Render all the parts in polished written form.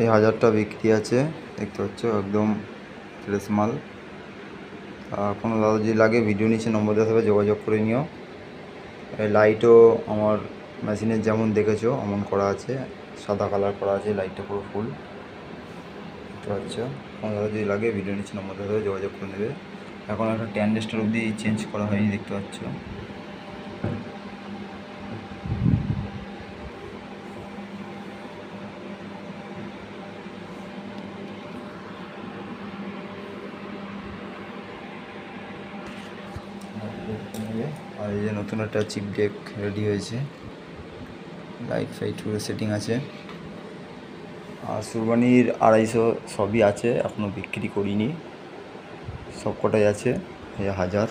এই 1000টা বিক্রি আছে, দেখতে পাচ্ছ একদম ফ্রেশ মাল। কোনো দাদা যদি লাগে ভিডিও নিচে নম্বর দেওয়া থাকবে, যোগাযোগ করে নিও। এই লাইটও আমার মেশিনের যেমন দেখেছো অমন করা আছে, সাদা কালার করা আছে, লাইটটা পুরো ফুল, দেখতে পাচ্ছ। কোনো দাদা যদি লাগে ভিডিও নিচে নম্বর দেওয়া থাকবে, যোগাযোগ করে নেবে। এখন একটা ট্যান্ডেস্টার অবধি চেঞ্জ করা হয়নি, দেখতে পাচ্ছ। আর এই যে নতুন একটা চিপ ডেক রেডি হয়েছে, লাইট ফাইট পুরো সেটিং আছে। আর সুরবানির 250 সবই আছে, এখনও বিক্রি করিনি, সব কটাই আছে। এই 1000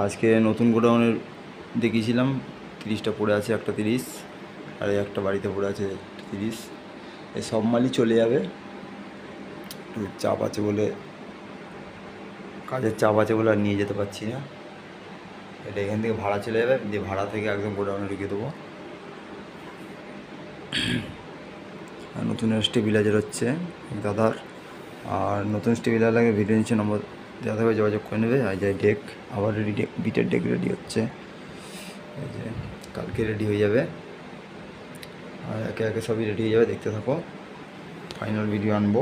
আজকে নতুন গোডাউনের দেখিয়েছিলাম, 30টা পড়ে আছে, একটা 30, আর এই একটা বাড়িতে পড়ে আছে 30। এই সব মালই চলে যাবে, চাপ আছে বলে, কাজের চাপ আছে বলে আর নিয়ে যেতে পারছি না। এটা এখান থেকে ভাড়া চলে যাবে, দিয়ে ভাড়া থেকে একদম গোডাউনে ঢুকিয়ে দেবো। আর নতুন স্টেবিলাইজার হচ্ছে দাদার, আর নতুন স্টেবিলাইজার লাগে ভিডিও নিচে নম্বর দেওয়া থাকবে, যোগাযোগ করে নেবে। আর যে ডেক আবার রেডি, বিটের ডেক রেডি হচ্ছে, এই যে কালকে রেডি হয়ে যাবে। আর একে একে সবই রেডি হয়ে যাবে, দেখতে থাকো, ফাইনাল ভিডিও আনবো।